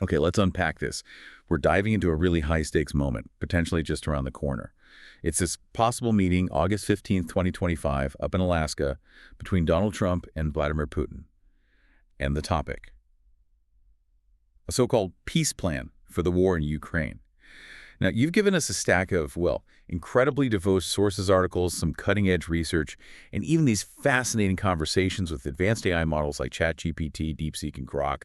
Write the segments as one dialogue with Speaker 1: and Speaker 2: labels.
Speaker 1: Okay, let's unpack this. We're diving into a really high-stakes moment, potentially just around the corner. It's this possible meeting, August 15th, 2025, up in Alaska, between Donald Trump and Vladimir Putin. And the topic, a so-called peace plan for the war in Ukraine. Now, you've given us a stack of, well, incredibly diverse sources articles, some cutting-edge research, and even these fascinating conversations with advanced AI models like ChatGPT, DeepSeek, and Grok.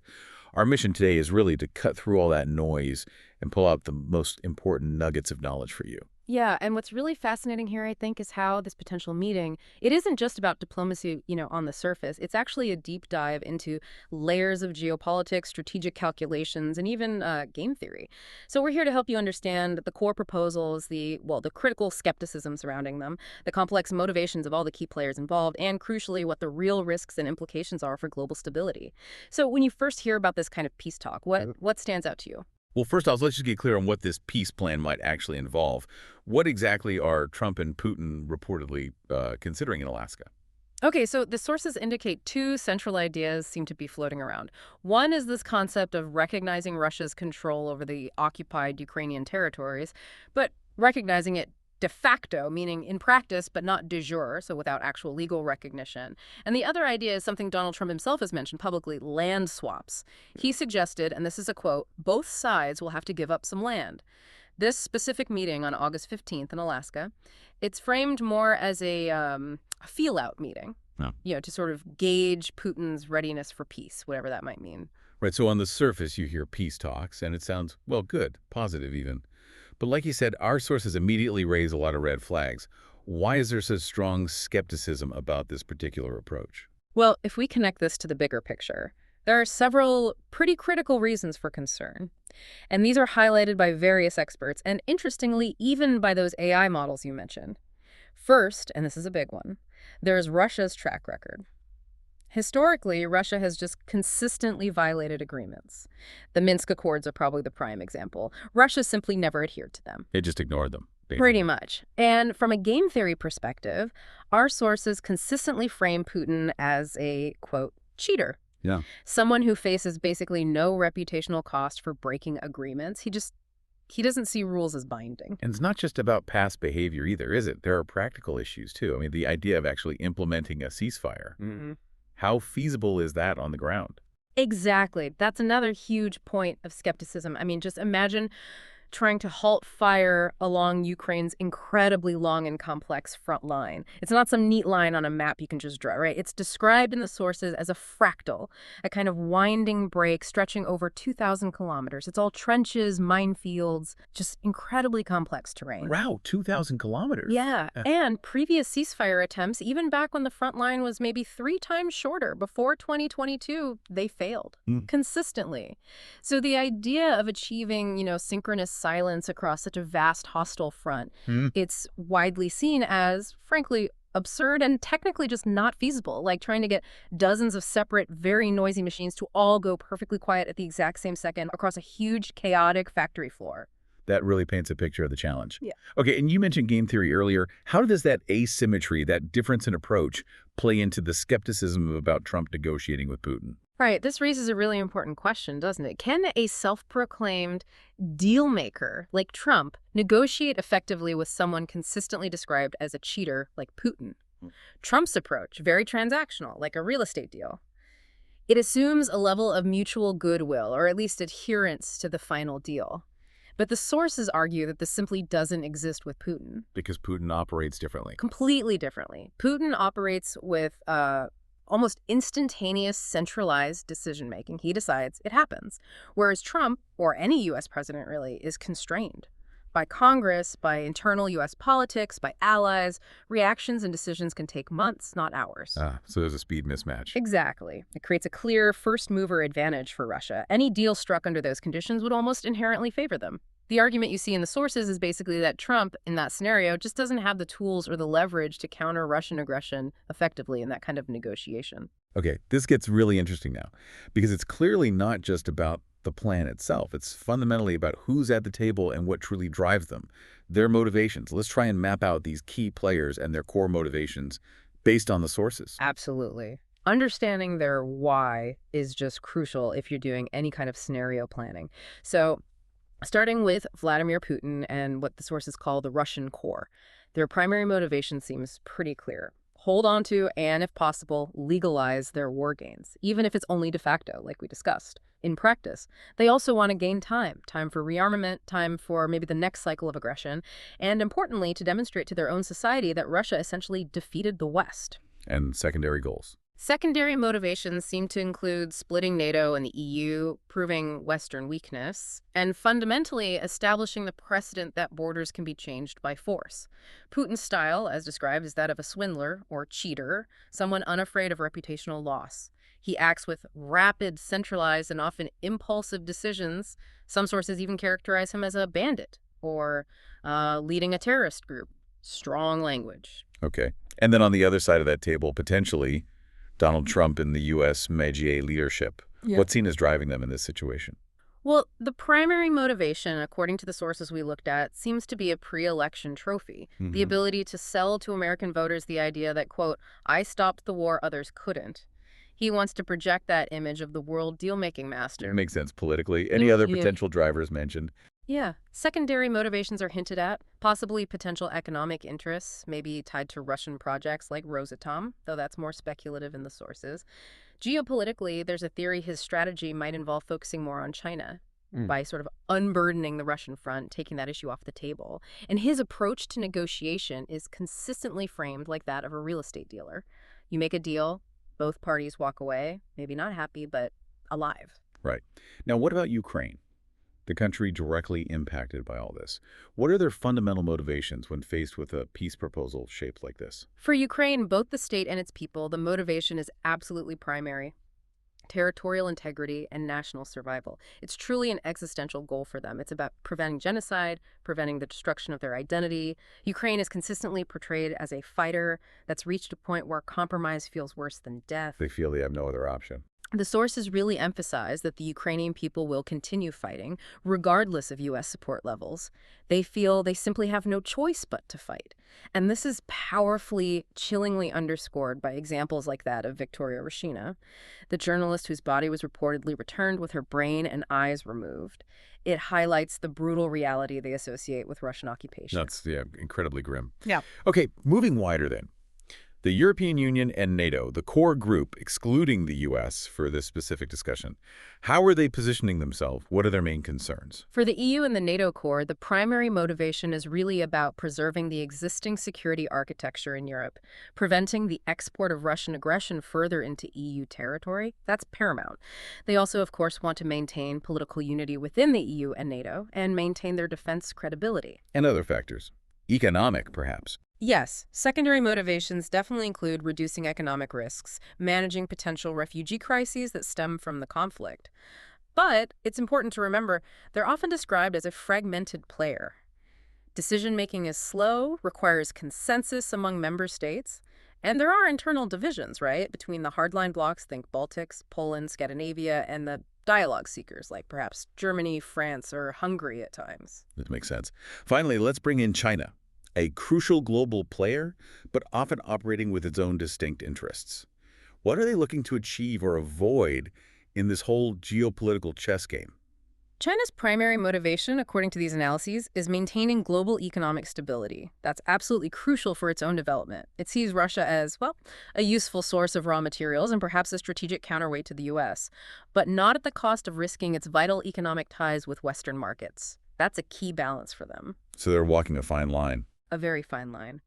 Speaker 1: Our mission today is really to cut through all that noise and pull out the most important nuggets of knowledge for you.
Speaker 2: Yeah, and what's really fascinating here, I think, is how this potential meeting, it isn't just about diplomacy, on the surface. It's actually a deep dive into layers of geopolitics, strategic calculations, and even game theory. So we're here to help you understand the core proposals, the critical skepticism surrounding them, the complex motivations of all the key players involved, and crucially, what the real risks and implications are for global stability. So when you first hear about this kind of peace talk, what stands out to you?
Speaker 1: Well, first off, let's just get clear on what this peace plan might actually involve. What exactly are Trump and Putin reportedly considering in Alaska?
Speaker 2: Okay, so the sources indicate two central ideas seem to be floating around. One is this concept of recognizing Russia's control over the occupied Ukrainian territories, but recognizing it de facto, meaning in practice, but not de jure, so without actual legal recognition. And the other idea is something Donald Trump himself has mentioned publicly, land swaps. He suggested, and this is a quote, both sides will have to give up some land. This specific meeting on August 15th in Alaska, it's framed more as a feel-out meeting,
Speaker 1: No.
Speaker 2: to sort of gauge Putin's readiness for peace, whatever that might mean.
Speaker 1: Right, so on the surface, you hear peace talks, and it sounds, well, good, positive even. But like you said, our sources immediately raise a lot of red flags. Why is there such strong skepticism about this particular approach?
Speaker 2: Well, if we connect this to the bigger picture, there are several pretty critical reasons for concern. And these are highlighted by various experts, and interestingly, even by those AI models you mentioned. First, and this is a big one, there's Russia's track record. Historically, Russia has just consistently violated agreements. The Minsk Accords are probably the prime example. Russia simply never adhered to them.
Speaker 1: It just ignored them, basically.
Speaker 2: Pretty much. And from a game theory perspective, our sources consistently frame Putin as a, quote, cheater.
Speaker 1: Yeah.
Speaker 2: Someone who faces basically no reputational cost for breaking agreements. He doesn't see rules as binding.
Speaker 1: And it's not just about past behavior either, is it? There are practical issues, too. I mean, the idea of actually implementing a ceasefire.
Speaker 2: Mm-hmm.
Speaker 1: How feasible is that on the ground?
Speaker 2: Exactly. That's another huge point of skepticism. I mean, just imagine trying to halt fire along Ukraine's incredibly long and complex front line. It's not some neat line on a map you can just draw, right? It's described in the sources as a fractal, a kind of winding break stretching over 2,000 kilometers. It's all trenches, minefields, just incredibly complex terrain.
Speaker 1: Wow, 2,000 kilometers.
Speaker 2: Yeah, and previous ceasefire attempts, even back when the front line was maybe 3 times shorter, before 2022, they failed consistently. So the idea of achieving, synchronous silence across such a vast hostile front, it's widely seen as, frankly, absurd and technically just not feasible, like trying to get dozens of separate, very noisy machines to all go perfectly quiet at the exact same second across a huge, chaotic factory floor.
Speaker 1: That really paints a picture of the challenge.
Speaker 2: Yeah.
Speaker 1: Okay, and you mentioned game theory earlier. How does that asymmetry, that difference in approach, play into the skepticism about Trump negotiating with Putin?
Speaker 2: Right. This raises a really important question, doesn't it? Can a self-proclaimed deal maker like Trump negotiate effectively with someone consistently described as a cheater like Putin? Trump's approach, very transactional, like a real estate deal. It assumes a level of mutual goodwill, or at least adherence to the final deal. But the sources argue that this simply doesn't exist with Putin.
Speaker 1: Because Putin operates differently.
Speaker 2: Completely differently. Putin operates with almost instantaneous centralized decision-making. He decides, it happens. Whereas Trump, or any U.S. president really, is constrained by Congress, by internal U.S. politics, by allies. Reactions and decisions can take months, not hours.
Speaker 1: So there's a speed mismatch.
Speaker 2: Exactly. It creates a clear first-mover advantage for Russia. Any deal struck under those conditions would almost inherently favor them. The argument you see in the sources is basically that Trump, in that scenario, just doesn't have the tools or the leverage to counter Russian aggression effectively in that kind of negotiation.
Speaker 1: Okay, this gets really interesting now, because it's clearly not just about the plan itself. It's fundamentally about who's at the table and what truly drives them, their motivations. Let's try and map out these key players and their core motivations based on the sources.
Speaker 2: Absolutely. Understanding their why is just crucial if you're doing any kind of scenario planning. So, starting with Vladimir Putin and what the sources call the Russian core, their primary motivation seems pretty clear. Hold on to and, if possible, legalize their war gains, even if it's only de facto, like we discussed. In practice, they also want to gain time for rearmament, time for maybe the next cycle of aggression, and importantly, to demonstrate to their own society that Russia essentially defeated the West.
Speaker 1: And secondary goals.
Speaker 2: Secondary motivations seem to include splitting NATO and the EU, proving Western weakness, and fundamentally establishing the precedent that borders can be changed by force. Putin's style, as described, is that of a swindler or cheater, someone unafraid of reputational loss. He acts with rapid, centralized, and often impulsive decisions. Some sources even characterize him as a bandit or leading a terrorist group. Strong language.
Speaker 1: Okay. And then on the other side of that table, potentially, Donald Trump and the U.S. Médier leadership.
Speaker 2: Yeah.
Speaker 1: What's seen as driving them in this situation?
Speaker 2: Well, the primary motivation, according to the sources we looked at, seems to be a pre-election trophy. The ability to sell to American voters the idea that, quote, I stopped the war, others couldn't. He wants to project that image of the world deal-making master.
Speaker 1: It makes sense politically. Any other potential drivers mentioned?
Speaker 2: Yeah. Secondary motivations are hinted at, possibly potential economic interests, maybe tied to Russian projects like Rosatom, though that's more speculative in the sources. Geopolitically, there's a theory his strategy might involve focusing more on China by sort of unburdening the Russian front, taking that issue off the table. And his approach to negotiation is consistently framed like that of a real estate dealer. You make a deal, both parties walk away, maybe not happy, but alive.
Speaker 1: Right. Now, what about Ukraine? The country directly impacted by all this. What are their fundamental motivations when faced with a peace proposal shaped like this?
Speaker 2: For Ukraine, both the state and its people, the motivation is absolutely primary. Territorial integrity and national survival. It's truly an existential goal for them. It's about preventing genocide, preventing the destruction of their identity. Ukraine is consistently portrayed as a fighter that's reached a point where compromise feels worse than death.
Speaker 1: They feel they have no other option.
Speaker 2: The sources really emphasize that the Ukrainian people will continue fighting, regardless of U.S. support levels. They feel they simply have no choice but to fight. And this is powerfully, chillingly underscored by examples like that of Victoria Rashina, the journalist whose body was reportedly returned with her brain and eyes removed. It highlights the brutal reality they associate with Russian occupation.
Speaker 1: That's incredibly grim.
Speaker 2: Yeah.
Speaker 1: Okay, moving wider then. The European Union and NATO, the core group, excluding the U.S. for this specific discussion, how are they positioning themselves? What are their main concerns?
Speaker 2: For the EU and the NATO core, the primary motivation is really about preserving the existing security architecture in Europe, preventing the export of Russian aggression further into EU territory. That's paramount. They also, of course, want to maintain political unity within the EU and NATO and maintain their defense credibility.
Speaker 1: And other factors. Economic, perhaps.
Speaker 2: Yes, secondary motivations definitely include reducing economic risks, managing potential refugee crises that stem from the conflict. But it's important to remember they're often described as a fragmented player. Decision-making is slow, requires consensus among member states, and there are internal divisions, right, between the hardline blocs, think Baltics, Poland, Scandinavia, and the dialogue seekers, like perhaps Germany, France, or Hungary at times.
Speaker 1: This makes sense. Finally, let's bring in China. A crucial global player, but often operating with its own distinct interests. What are they looking to achieve or avoid in this whole geopolitical chess game?
Speaker 2: China's primary motivation, according to these analyses, is maintaining global economic stability. That's absolutely crucial for its own development. It sees Russia as, well, a useful source of raw materials and perhaps a strategic counterweight to the U.S., but not at the cost of risking its vital economic ties with Western markets. That's a key balance for them.
Speaker 1: So they're walking a fine line.
Speaker 2: A very fine line.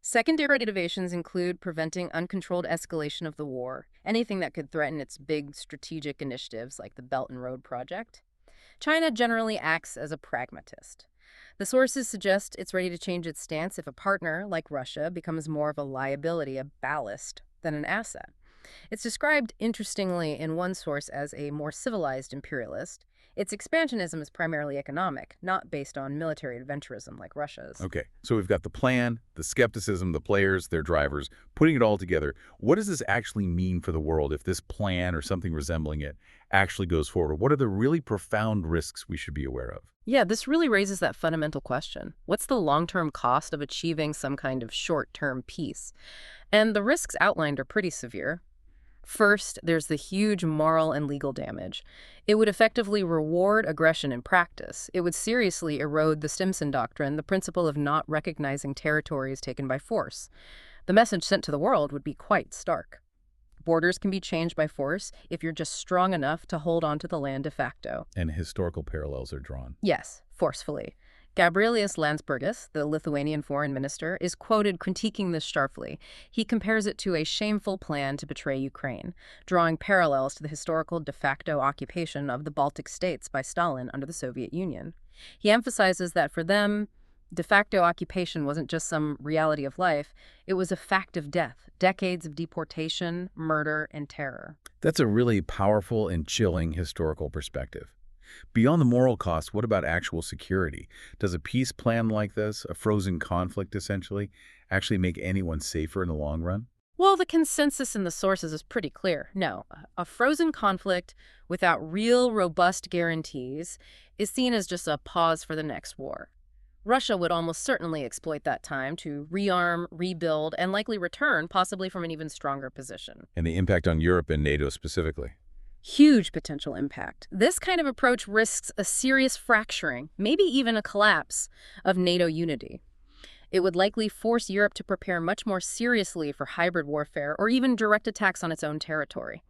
Speaker 2: Secondary motivations include preventing uncontrolled escalation of the war, anything that could threaten its big strategic initiatives like the Belt and Road Project. China generally acts as a pragmatist. The sources suggest it's ready to change its stance if a partner, like Russia, becomes more of a liability, a ballast, than an asset. It's described, interestingly, in one source as a more civilized imperialist. Its expansionism is primarily economic, not based on military adventurism like Russia's.
Speaker 1: Okay, so we've got the plan, the skepticism, the players, their drivers, putting it all together. What does this actually mean for the world if this plan or something resembling it actually goes forward? What are the really profound risks we should be aware of?
Speaker 2: Yeah, this really raises that fundamental question. What's the long-term cost of achieving some kind of short-term peace? And the risks outlined are pretty severe. First, there's the huge moral and legal damage. It would effectively reward aggression in practice. It would seriously erode the Stimson Doctrine, the principle of not recognizing territories taken by force. The message sent to the world would be quite stark. Borders can be changed by force if you're just strong enough to hold on to the land de facto.
Speaker 1: And historical parallels are drawn.
Speaker 2: Yes, forcefully. Gabrielius Landsbergis, the Lithuanian foreign minister, is quoted critiquing this sharply. He compares it to a shameful plan to betray Ukraine, drawing parallels to the historical de facto occupation of the Baltic states by Stalin under the Soviet Union. He emphasizes that for them, de facto occupation wasn't just some reality of life, it was a fact of death, decades of deportation, murder, and terror.
Speaker 1: That's a really powerful and chilling historical perspective. Beyond the moral cost, what about actual security? Does a peace plan like this, a frozen conflict essentially, actually make anyone safer in the long run?
Speaker 2: Well, the consensus in the sources is pretty clear. No, a frozen conflict without real, robust guarantees is seen as just a pause for the next war. Russia would almost certainly exploit that time to rearm, rebuild, and likely return, possibly from an even stronger position.
Speaker 1: And the impact on Europe and NATO specifically?
Speaker 2: Huge potential impact. This kind of approach risks a serious fracturing, maybe even a collapse, of NATO unity. It would likely force Europe to prepare much more seriously for hybrid warfare or even direct attacks on its own territory.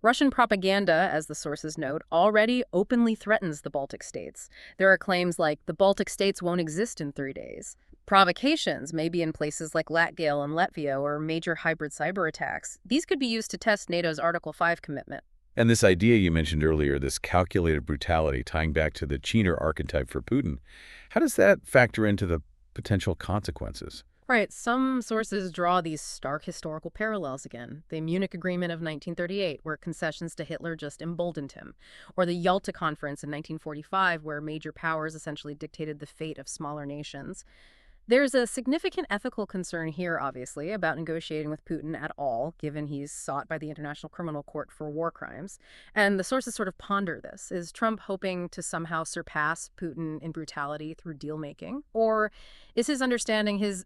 Speaker 2: Russian propaganda, as the sources note, already openly threatens the Baltic states. There are claims like the Baltic states won't exist in 3 days. Provocations, maybe in places like Latgale and Latvia, or major hybrid cyber attacks. These could be used to test NATO's Article 5 commitment.
Speaker 1: And this idea you mentioned earlier, this calculated brutality tying back to the Cheener archetype for Putin, how does that factor into the potential consequences?
Speaker 2: Right, some sources draw these stark historical parallels again. The Munich Agreement of 1938, where concessions to Hitler just emboldened him, or the Yalta Conference in 1945, where major powers essentially dictated the fate of smaller nations. There's a significant ethical concern here, obviously, about negotiating with Putin at all, given he's sought by the International Criminal Court for war crimes. And the sources sort of ponder this. Is Trump hoping to somehow surpass Putin in brutality through deal-making? Or is his understanding, his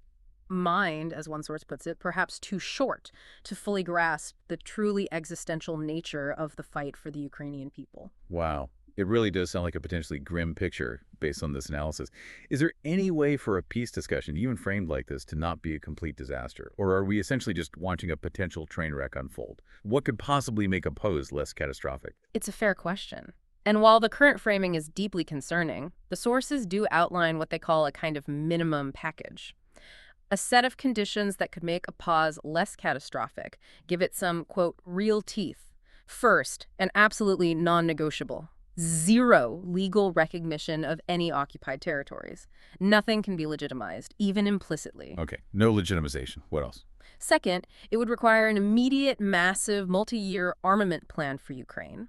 Speaker 2: mind, as one source puts it, perhaps too short to fully grasp the truly existential nature of the fight for the Ukrainian people?
Speaker 1: Wow. It really does sound like a potentially grim picture based on this analysis. Is there any way for a peace discussion, even framed like this, to not be a complete disaster? Or are we essentially just watching a potential train wreck unfold? What could possibly make a pose less catastrophic?
Speaker 2: It's a fair question. And while the current framing is deeply concerning, the sources do outline what they call a kind of minimum package. A set of conditions that could make a pause less catastrophic, give it some, quote, real teeth. First, and absolutely non-negotiable. Zero legal recognition of any occupied territories. Nothing can be legitimized, even implicitly.
Speaker 1: Okay, no legitimization. What else?
Speaker 2: Second, it would require an immediate, massive, multi-year armament plan for Ukraine,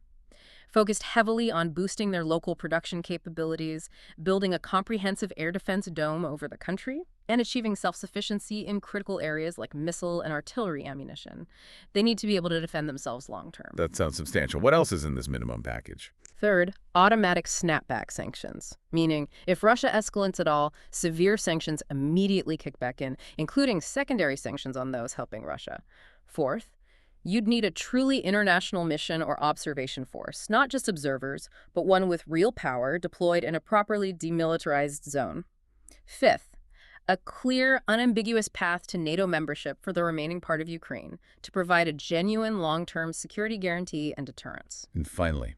Speaker 2: focused heavily on boosting their local production capabilities, building a comprehensive air defense dome over the country, and achieving self-sufficiency in critical areas like missile and artillery ammunition. They need to be able to defend themselves long-term.
Speaker 1: That sounds substantial. What else is in this minimum package?
Speaker 2: Third, automatic snapback sanctions, meaning if Russia escalates at all, severe sanctions immediately kick back in, including secondary sanctions on those helping Russia. Fourth, you'd need a truly international mission or observation force, not just observers, but one with real power deployed in a properly demilitarized zone. Fifth, a clear, unambiguous path to NATO membership for the remaining part of Ukraine to provide a genuine long-term security guarantee and deterrence.
Speaker 1: And finally,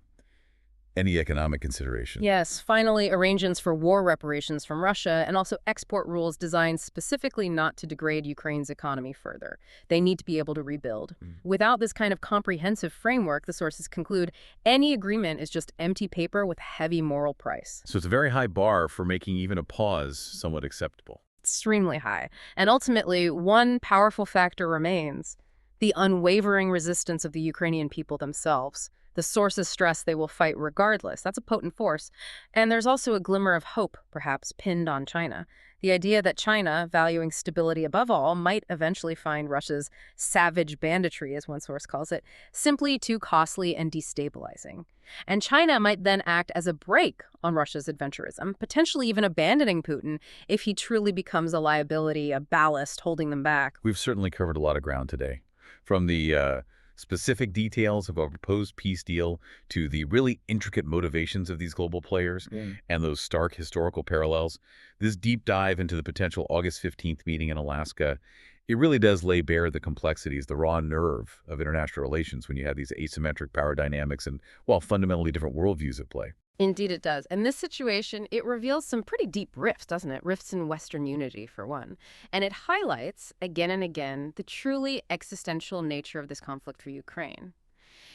Speaker 1: any economic consideration?
Speaker 2: Yes, finally, arrangements for war reparations from Russia and also export rules designed specifically not to degrade Ukraine's economy further. They need to be able to rebuild. Without this kind of comprehensive framework, the sources conclude, any agreement is just empty paper with heavy moral price.
Speaker 1: So it's a very high bar for making even a pause somewhat acceptable.
Speaker 2: Extremely high. And ultimately, one powerful factor remains: the unwavering resistance of the Ukrainian people themselves. The sources stress they will fight regardless. That's a potent force. And there's also a glimmer of hope, perhaps, pinned on China. The idea that China, valuing stability above all, might eventually find Russia's savage banditry, as one source calls it, simply too costly and destabilizing. And China might then act as a brake on Russia's adventurism, potentially even abandoning Putin if he truly becomes a liability, a ballast holding them back.
Speaker 1: We've certainly covered a lot of ground today. From the specific details of a proposed peace deal to the really intricate motivations of these global players and those stark historical parallels. This deep dive into the potential August 15th meeting in Alaska, it really does lay bare the complexities, the raw nerve of international relations when you have these asymmetric power dynamics and, well, fundamentally different worldviews at play.
Speaker 2: Indeed it does. And this situation, it reveals some pretty deep rifts, doesn't it? Rifts in Western unity, for one. And it highlights, again and again, the truly existential nature of this conflict for Ukraine.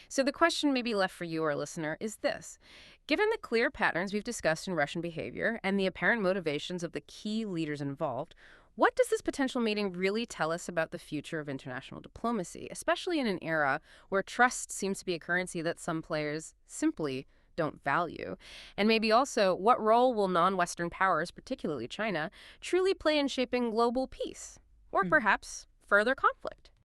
Speaker 2: So the question maybe left for you, our listener, is this. Given the clear patterns we've discussed in Russian behavior and the apparent motivations of the key leaders involved, what does this potential meeting really tell us about the future of international diplomacy, especially in an era where trust seems to be a currency that some players simply don't value? And maybe also, what role will non-Western powers, particularly China, truly play in shaping global peace? Or perhaps further conflict?